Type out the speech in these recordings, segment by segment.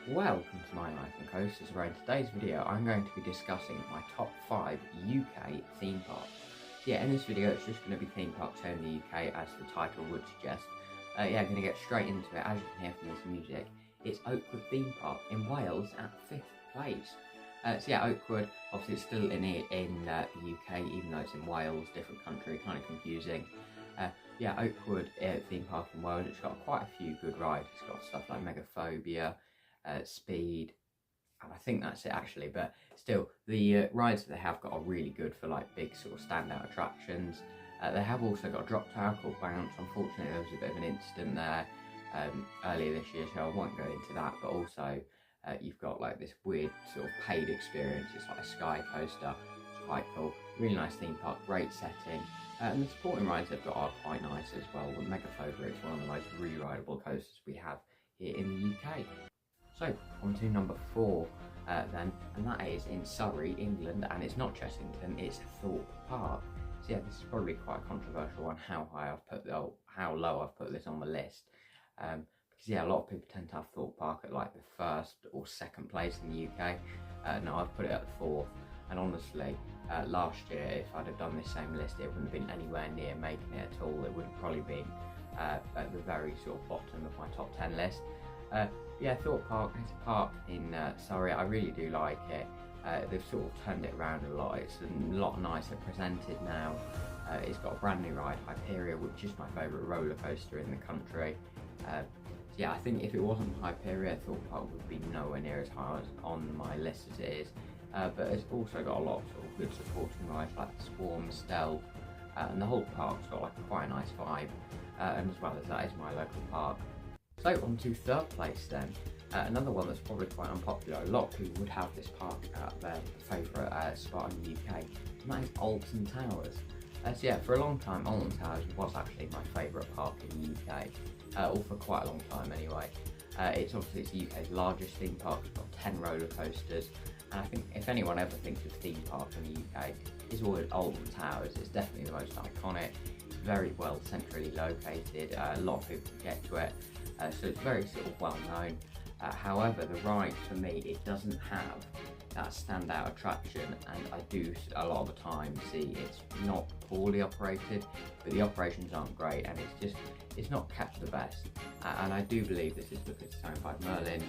Welcome to my life and coasters, where in today's video I'm going to be discussing my top 5 UK theme parks. So yeah, in this video it's just going to be theme parks here in the UK, as the title would suggest. I'm going to get straight into it. As you can hear from this music, it's Oakwood Theme Park in Wales at 5th place. So yeah, Oakwood, obviously it's still in the UK, even though it's in Wales, different country, kind of confusing. Yeah, Oakwood theme park in Wales, it's got quite a few good rides. It's got stuff like Megaphobia, Speed, and I think that's it actually, but still the rides that they have got are really good for like big sort of standout attractions. They have also got a drop tower called Bounce. Unfortunately there was a bit of an incident there earlier this year, so I won't go into that, but also you've got like this weird sort of paid experience. It's like a sky coaster. It's quite cool, really nice theme park, great setting. And the supporting rides they've got are quite nice as well. With Megaphobia, it's one of the most re-rideable coasters we have here in the UK. So, on to number 4 then, and that is in Surrey, England, and it's not Chessington, it's Thorpe Park. So yeah, this is probably quite a controversial one, how low I've put this on the list. Because yeah, a lot of people tend to have Thorpe Park at like the 1st or 2nd place in the UK. No, I've put it at the 4th, and honestly, last year, if I'd have done this same list, it wouldn't have been anywhere near making it at all. It would have probably been at the very sort of bottom of my top 10 list. Yeah, Thorpe Park is a park in Surrey. I really do like it. They've sort of turned it around a lot. It's a lot nicer presented now. It's got a brand new ride, Hyperia, which is my favourite roller coaster in the country. So yeah, I think if it wasn't Hyperia, Thorpe Park would be nowhere near as high on my list as it is. But it's also got a lot of sort of good supporting rides like Swarm, Stealth, and the whole park's got like quite a nice vibe. And as well as that is my local park. So on to 3rd place then, another one that's probably quite unpopular. A lot of people would have this park at their favourite spot in the UK, and that is Alton Towers. So yeah, for a long time Alton Towers was actually my favourite park in the UK, or for quite a long time anyway. It's obviously the UK's largest theme park. It's got 10 roller coasters, and I think if anyone ever thinks of theme park in the UK, it's always Alton Towers. It's definitely the most iconic. It's very well centrally located. A lot of people can get to it. So it's very sort of well known. However, the ride for me, it doesn't have that standout attraction, and I do a lot of the time see it's not poorly operated, but the operations aren't great, and it's not kept the best. And I do believe this is because it's owned by Merlin.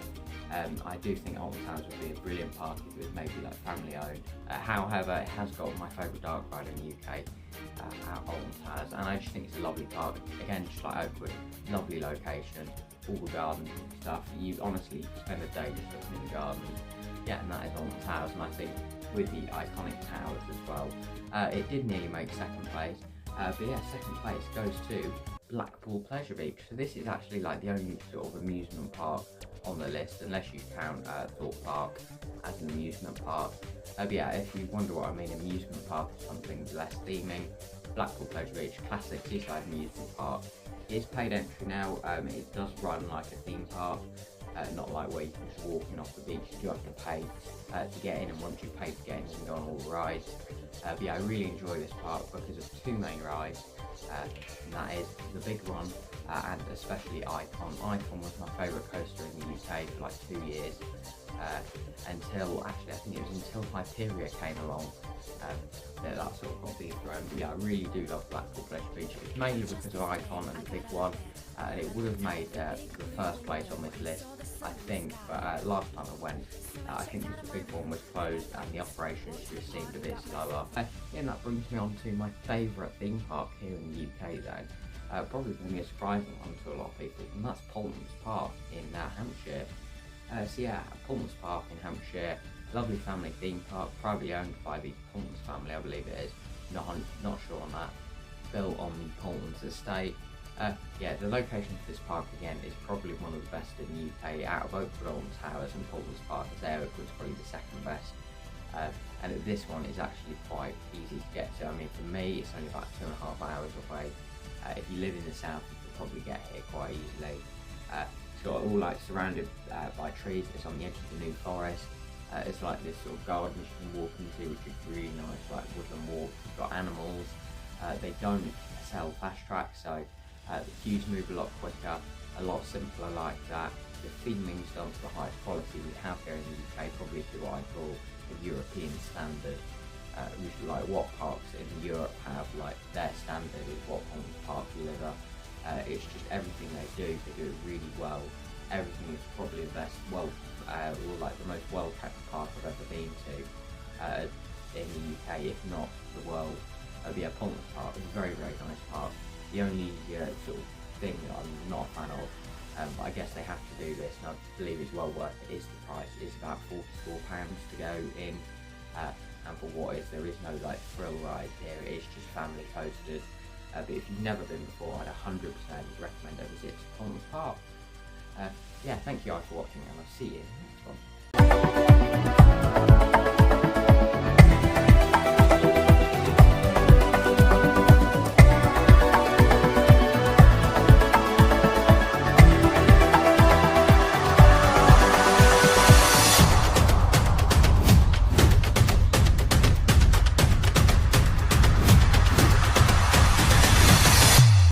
I do think Alton Towers would be a brilliant park if it was maybe like family owned. However, it has got my favourite dark ride in the UK, at Alton Towers, and I just think it's a lovely park. Again, just like Oakwood, lovely location, all the gardens and stuff. You honestly spend a day just looking in the gardens. Yeah, and that is Alton Towers, and I think with the iconic towers as well, it did nearly make 2nd place. But yeah, 2nd place goes to Blackpool Pleasure Beach. So this is actually like the only sort of amusement park on the list, unless you count Thorpe Park as an amusement park. But yeah, if you wonder what I mean, amusement park is something with less theming. Blackpool Pleasure Beach, classic seaside amusement park. It is paid entry now. It does run like a theme park, not like where you can just walk in off the beach. You do have to pay to get in, and once you've paid to get in, you can go on all the rides. But yeah, I really enjoy this park because of 2 main rides, and that is the big one, and especially Icon. Icon was my favourite coaster in the UK for like 2 years, until, actually I think it was until Hyperia came along, that sort of got dethroned. But yeah, I really do love Blackpool Pleasure Beach. It's mainly because of Icon and the big one, and it would have made the 1st place on this list, I think, but last time I went, I think the big one was closed and the operations just seemed a bit slower. And that brings me on to my favourite theme park here in the UK then. Probably going to be a surprising one to a lot of people, and that's Thornton Park in Hampshire. So yeah, Thornton Park in Hampshire, lovely family theme park, privately owned by the Thornton family, I believe it is. Not sure on that. Built on the Thornton's estate. Yeah, the location for this park again is probably one of the best in the UK. Out of Oakwood, Alton Towers and Thornton's Park, Oakwood's probably the 2nd best. And this one is actually quite easy to get to. I mean, for me, it's only about 2.5 hours away. If you live in the south, you can probably get here quite easily. It's got all like surrounded by trees. It's on the edge of the New Forest. It's like this sort of garden you can walk into, which is really nice, like woodland walk. It's got animals. They don't sell fast tracks, so the queues move a lot quicker, a lot simpler like that. the theming's done to the highest quality we have here in the UK, probably to what I call a European standard. Usually, like what parks in Europe have, like their standard is what Thornton Park deliver. It's just everything they do it really well. Everything is probably the best, or like the most well-kept park I've ever been to in the UK, if not the world. Yeah, Thornton Park is a very, very nice park. The only sort of thing that I'm not a fan of, but I guess they have to do this, and I believe it's well worth it, is the price. It's about £44 to go in, and for what is, there is no like thrill ride here, it is just family coasters. But if you've never been before, I'd 100% recommend a visit to Thornton Park. Yeah, thank you guys for watching, and I'll see you